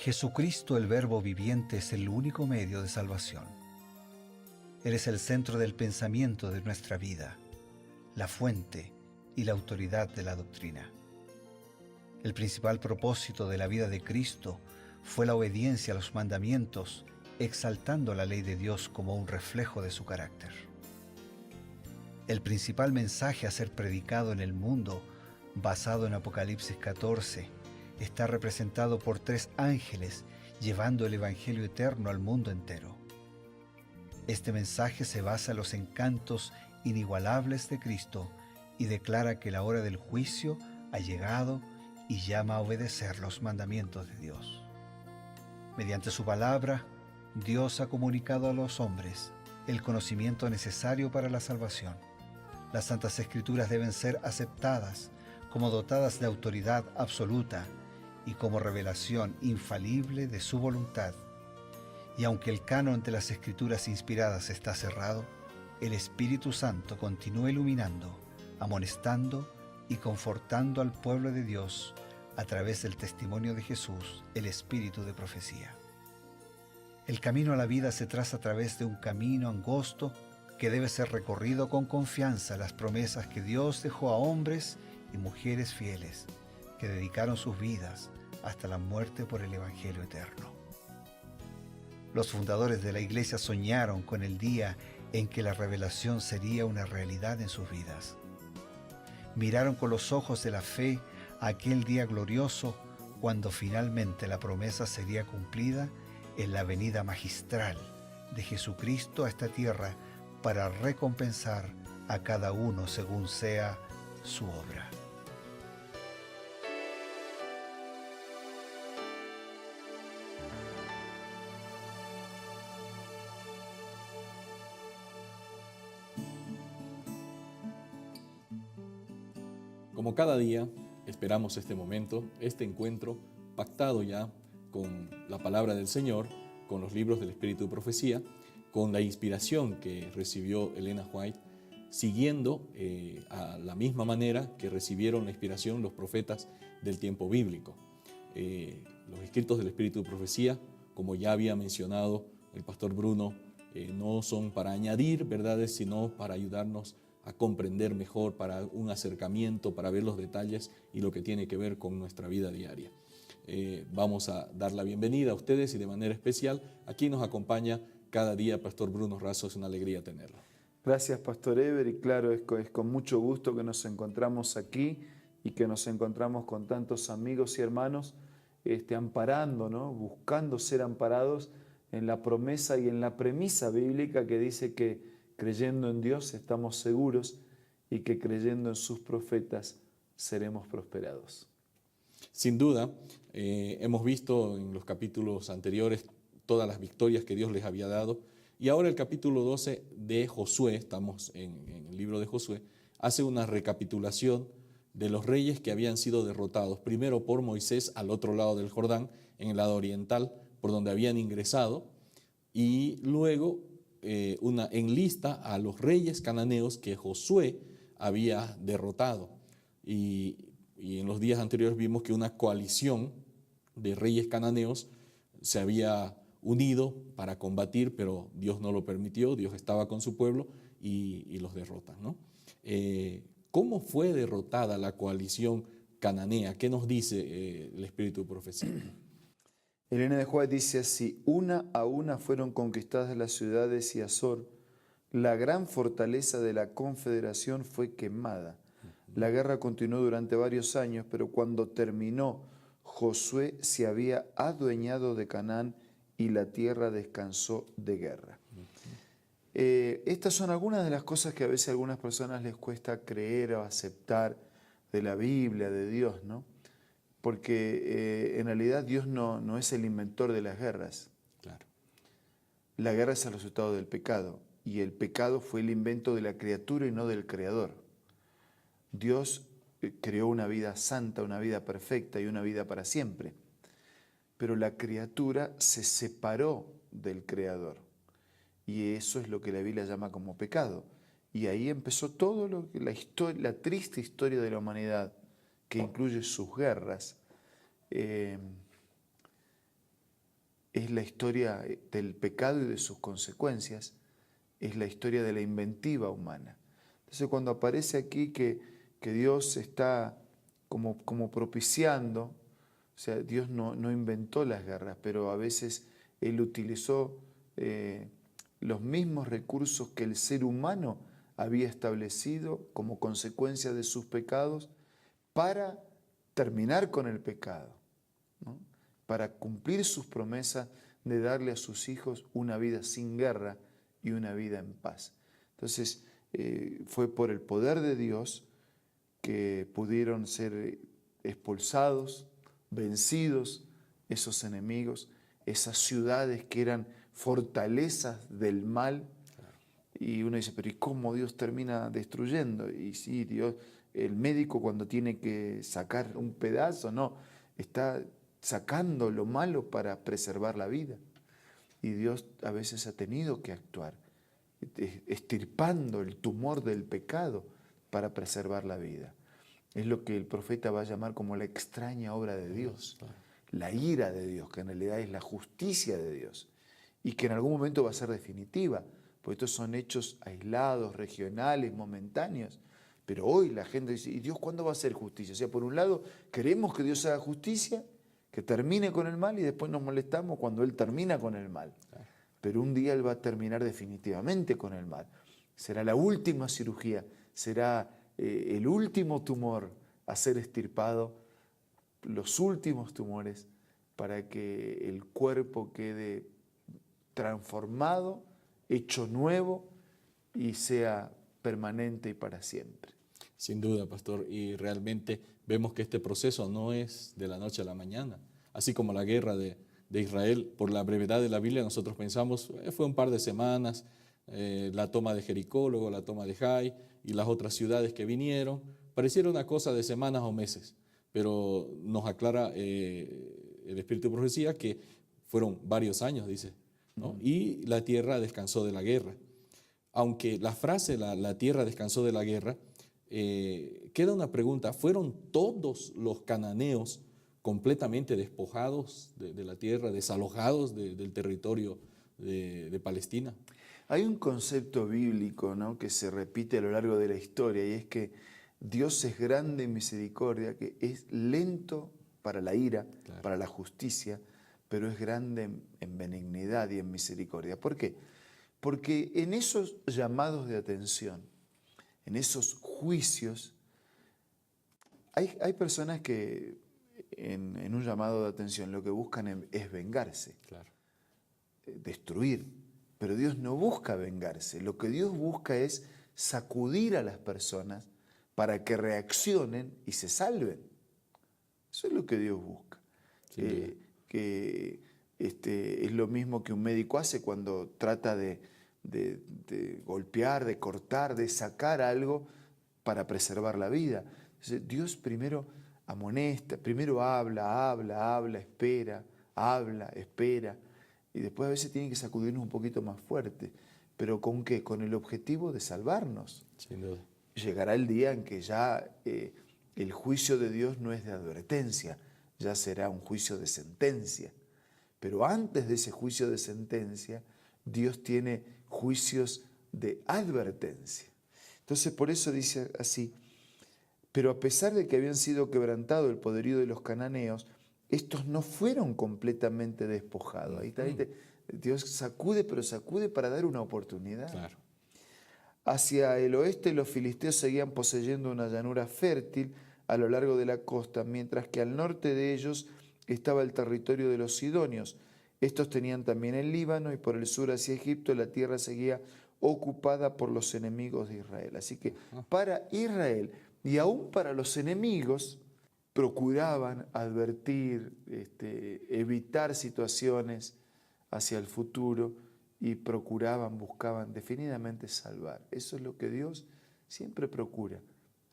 Jesucristo, el Verbo viviente, es el único medio de salvación. Él es el centro del pensamiento de nuestra vida, la fuente y la autoridad de la doctrina. El principal propósito de la vida de Cristo fue la obediencia a los mandamientos, exaltando la ley de Dios como un reflejo de su carácter. El principal mensaje a ser predicado en el mundo, basado en Apocalipsis 14, está representado por 3 ángeles llevando el Evangelio eterno al mundo entero. Este mensaje se basa en los encantos inigualables de Cristo y declara que la hora del juicio ha llegado y llama a obedecer los mandamientos de Dios. Mediante su palabra, Dios ha comunicado a los hombres el conocimiento necesario para la salvación. Las Santas Escrituras deben ser aceptadas como dotadas de autoridad absoluta y como revelación infalible de su voluntad. Y aunque el canon de las Escrituras inspiradas está cerrado, el Espíritu Santo continúa iluminando, amonestando y confortando al pueblo de Dios a través del testimonio de Jesús, el Espíritu de profecía. El camino a la vida se traza a través de un camino angosto que debe ser recorrido con confianza a las promesas que Dios dejó a hombres y mujeres fieles que dedicaron sus vidas hasta la muerte por el Evangelio eterno. Los fundadores de la Iglesia soñaron con el día en que la revelación sería una realidad en sus vidas. Miraron con los ojos de la fe a aquel día glorioso cuando finalmente la promesa sería cumplida en la venida magistral de Jesucristo a esta tierra para recompensar a cada uno según sea su obra. Como cada día, esperamos este momento, este encuentro pactado ya con la palabra del Señor, con los libros del Espíritu de Profecía, con la inspiración que recibió Elena White, siguiendo a la misma manera que recibieron la inspiración los profetas del tiempo bíblico. Los escritos del Espíritu de Profecía, como ya había mencionado el pastor Bruno, no son para añadir verdades, sino para ayudarnos a comprender mejor, para un acercamiento, para ver los detalles y lo que tiene que ver con nuestra vida diaria. Vamos a dar la bienvenida a ustedes y de manera especial a quien nos acompaña cada día, Pastor Bruno Razo. Es una alegría tenerlo. Gracias, Pastor Ever, y claro, es con mucho gusto que nos encontramos aquí y que nos encontramos con tantos amigos y hermanos amparando, ¿no? Buscando ser amparados en la promesa y en la premisa bíblica que dice que creyendo en Dios estamos seguros y que creyendo en sus profetas seremos prosperados. Sin duda, hemos visto en los capítulos anteriores todas las victorias que Dios les había dado, y ahora el capítulo 12 de Josué, estamos en el libro de Josué, hace una recapitulación de los reyes que habían sido derrotados, primero por Moisés al otro lado del Jordán, en el lado oriental, por donde habían ingresado, y luego enlista a los reyes cananeos que Josué había derrotado. Y en los días anteriores vimos que una coalición de reyes cananeos se había unido para combatir, pero Dios no lo permitió. Dios estaba con su pueblo y los derrota, ¿no? ¿Cómo fue derrotada la coalición cananea? ¿Qué nos dice el Espíritu de Profecía? Elena de White dice así: una a una fueron conquistadas las ciudades y Azor. La gran fortaleza de la confederación fue quemada. La guerra continuó durante varios años, pero cuando terminó, Josué se había adueñado de Canaán y la tierra descansó de guerra. Estas son algunas de las cosas que a veces a algunas personas les cuesta creer o aceptar de la Biblia, de Dios, ¿no? Porque en realidad Dios no es el inventor de las guerras. Claro. La guerra es el resultado del pecado, y el pecado fue el invento de la criatura y no del creador. Dios creó una vida santa, una vida perfecta y una vida para siempre. Pero la criatura se separó del creador. Y eso es lo que la Biblia llama como pecado. Y ahí empezó todo la triste historia de la humanidad, que incluye sus guerras. es la historia del pecado y de sus consecuencias, es la historia de la inventiva humana. Entonces cuando aparece aquí que Dios está como propiciando, o sea, Dios no inventó las guerras, pero a veces Él utilizó los mismos recursos que el ser humano había establecido como consecuencia de sus pecados para terminar con el pecado, ¿no? Para cumplir sus promesas de darle a sus hijos una vida sin guerra y una vida en paz. Entonces, fue por el poder de Dios que pudieron ser expulsados, vencidos esos enemigos, esas ciudades que eran fortalezas del mal. Y uno dice, pero ¿y cómo Dios termina destruyendo? Y sí, Dios, el médico cuando tiene que sacar un pedazo, no, está sacando lo malo para preservar la vida. Y Dios a veces ha tenido que actuar, extirpando el tumor del pecado para preservar la vida. Es lo que el profeta va a llamar como la extraña obra de Dios, la ira de Dios, que en realidad es la justicia de Dios, y que en algún momento va a ser definitiva, porque estos son hechos aislados, regionales, momentáneos. Pero hoy la gente dice, ¿y Dios cuándo va a hacer justicia? O sea, por un lado, queremos que Dios haga justicia, que termine con el mal, y después nos molestamos cuando Él termina con el mal. Pero un día Él va a terminar definitivamente con el mal. Será la última cirugía, será el último tumor a ser extirpado, los últimos tumores, para que el cuerpo quede transformado, hecho nuevo y sea permanente y para siempre. Sin duda, pastor, y realmente vemos que este proceso no es de la noche a la mañana. Así como la guerra de Israel, por la brevedad de la Biblia, nosotros pensamos, fue un par de semanas, la toma de Jericó, luego la toma de Jai y las otras ciudades que vinieron. Pareciera una cosa de semanas o meses, pero nos aclara el Espíritu de Profecía que fueron varios años, dice, ¿no? Y la tierra descansó de la guerra. Aunque la frase, la tierra descansó de la guerra, queda una pregunta, ¿fueron todos los cananeos completamente despojados de la tierra, desalojados del territorio de Palestina? Hay un concepto bíblico, ¿no?, que se repite a lo largo de la historia, y es que Dios es grande en misericordia, que es lento para la ira, claro, para la justicia, pero es grande en benignidad y en misericordia. ¿Por qué? Porque en esos llamados de atención, en esos juicios, hay personas que en un llamado de atención lo que buscan es vengarse, claro, destruir. Pero Dios no busca vengarse. Lo que Dios busca es sacudir a las personas para que reaccionen y se salven. Eso es lo que Dios busca. Sí, es lo mismo que un médico hace cuando trata de golpear, de cortar, de sacar algo para preservar la vida. Entonces, Dios primero amonesta, primero habla, espera, y después a veces tiene que sacudirnos un poquito más fuerte. ¿Pero con qué? Con el objetivo de salvarnos. Sin duda. Llegará el día en que ya el juicio de Dios no es de advertencia, ya será un juicio de sentencia. Pero antes de ese juicio de sentencia, Dios tiene juicios de advertencia. Entonces por eso dice así, pero a pesar de que habían sido quebrantado el poderío de los cananeos, estos no fueron completamente despojados. Ahí está, Dios sacude, pero sacude para dar una oportunidad. Claro. Hacia el oeste los filisteos seguían poseyendo una llanura fértil a lo largo de la costa, mientras que al norte de ellos estaba el territorio de los sidonios. Estos tenían también el Líbano y por el sur hacia Egipto la tierra seguía ocupada por los enemigos de Israel. Así que para Israel y aún para los enemigos procuraban advertir, evitar situaciones hacia el futuro y buscaban definidamente salvar. Eso es lo que Dios siempre procura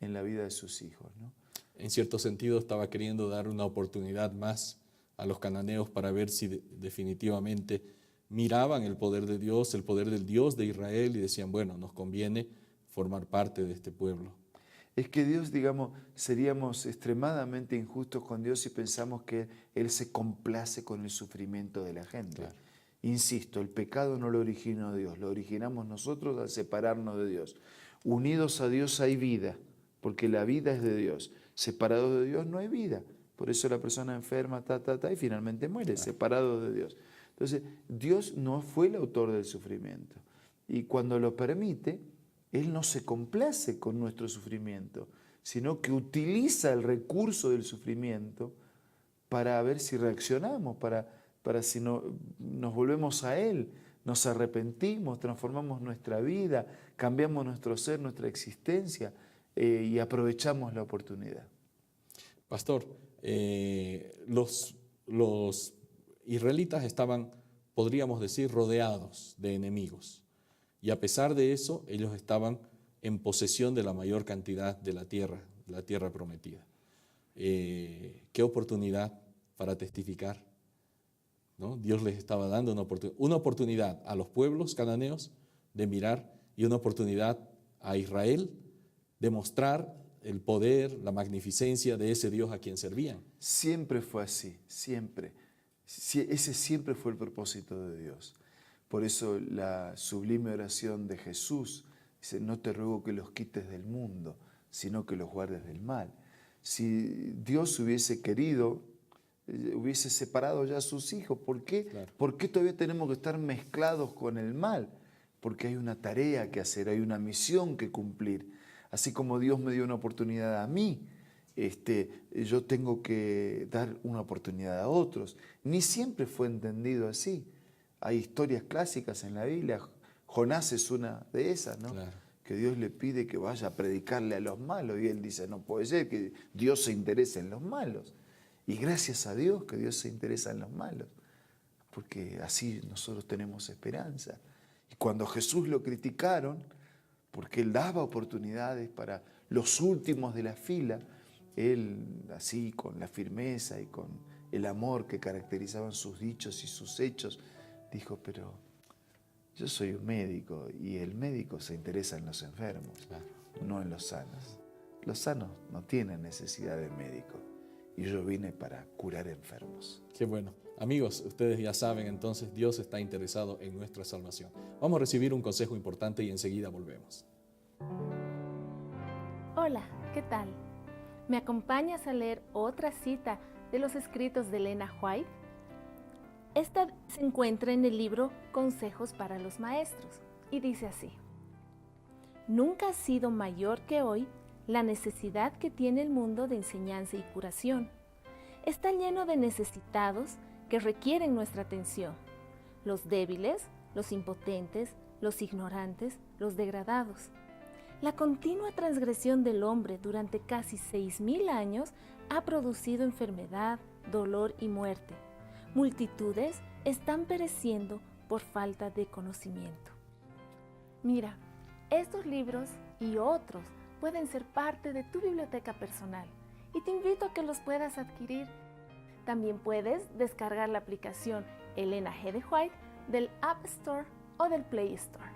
en la vida de sus hijos, ¿no? En cierto sentido estaba queriendo dar una oportunidad más a los cananeos para ver si definitivamente miraban el poder de Dios, el poder del Dios de Israel y decían, bueno, nos conviene formar parte de este pueblo. Es que Dios, digamos, seríamos extremadamente injustos con Dios si pensamos que Él se complace con el sufrimiento de la gente. Claro. Insisto, el pecado no lo originó Dios, lo originamos nosotros al separarnos de Dios. Unidos a Dios hay vida, porque la vida es de Dios. Separado de Dios no hay vida. Por eso la persona enferma, y finalmente muere, separado de Dios. Entonces, Dios no fue el autor del sufrimiento. Y cuando lo permite, Él no se complace con nuestro sufrimiento, sino que utiliza el recurso del sufrimiento para ver si reaccionamos, para si nos volvemos a Él, nos arrepentimos, transformamos nuestra vida, cambiamos nuestro ser, nuestra existencia y aprovechamos la oportunidad. Pastor, los israelitas estaban, podríamos decir, rodeados de enemigos. Y a pesar de eso, ellos estaban en posesión de la mayor cantidad de la tierra prometida. Qué oportunidad para testificar, ¿no? Dios les estaba dando una oportunidad a los pueblos cananeos de mirar y una oportunidad a Israel de mostrar el poder, la magnificencia de ese Dios a quien servían. Siempre fue así, siempre. Ese siempre fue el propósito de Dios. Por eso la sublime oración de Jesús dice, no te ruego que los quites del mundo, sino que los guardes del mal. Si Dios hubiese querido, hubiese separado ya a sus hijos. ¿Por qué? Claro. ¿Por qué todavía tenemos que estar mezclados con el mal? Porque hay una tarea que hacer, hay una misión que cumplir. Así como Dios me dio una oportunidad a mí, yo tengo que dar una oportunidad a otros. Ni siempre fue entendido así. Hay historias clásicas en la Biblia, Jonás es una de esas, ¿no? Claro. Que Dios le pide que vaya a predicarle a los malos y él dice, no puede ser que Dios se interese en los malos. Y gracias a Dios que Dios se interesa en los malos, porque así nosotros tenemos esperanza. Y cuando Jesús lo criticaron, porque él daba oportunidades para los últimos de la fila, él así con la firmeza y con el amor que caracterizaban sus dichos y sus hechos, dijo, pero yo soy un médico y el médico se interesa en los enfermos, Claro. no en los sanos. Los sanos no tienen necesidad del médico y yo vine para curar enfermos. Qué bueno. Amigos, ustedes ya saben, entonces Dios está interesado en nuestra salvación. Vamos a recibir un consejo importante y enseguida volvemos. Hola, ¿qué tal? ¿Me acompañas a leer otra cita de los escritos de Elena White? Esta se encuentra en el libro Consejos para los Maestros y dice así: nunca ha sido mayor que hoy la necesidad que tiene el mundo de enseñanza y curación. Está lleno de necesitados que requieren nuestra atención: los débiles, los impotentes, los ignorantes, los degradados. La continua transgresión del hombre durante casi 6.000 años ha producido enfermedad, dolor y muerte. Multitudes están pereciendo por falta de conocimiento. Mira, estos libros y otros pueden ser parte de tu biblioteca personal y te invito a que los puedas adquirir. También puedes descargar la aplicación Elena G. de White del App Store o del Play Store.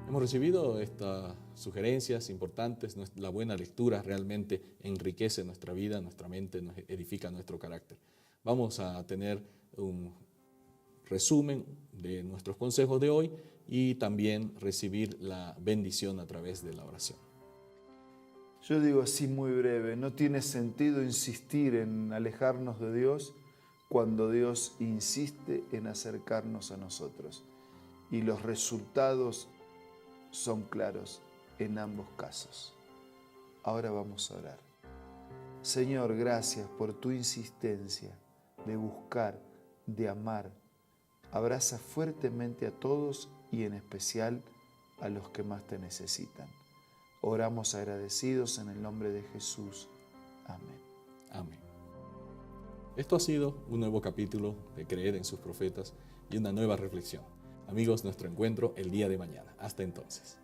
Hemos recibido estas sugerencias importantes. La buena lectura realmente enriquece nuestra vida, nuestra mente, nos edifica nuestro carácter. Vamos a tener un resumen de nuestros consejos de hoy y también recibir la bendición a través de la oración. Yo digo así muy breve, no tiene sentido insistir en alejarnos de Dios cuando Dios insiste en acercarnos a nosotros. Y los resultados son claros en ambos casos. Ahora vamos a orar. Señor, gracias por tu insistencia de buscar, de amar. Abraza fuertemente a todos y en especial a los que más te necesitan. Oramos agradecidos en el nombre de Jesús. Amén. Amén. Esto ha sido un nuevo capítulo de Creer en sus profetas y una nueva reflexión. Amigos, nuestro encuentro el día de mañana. Hasta entonces.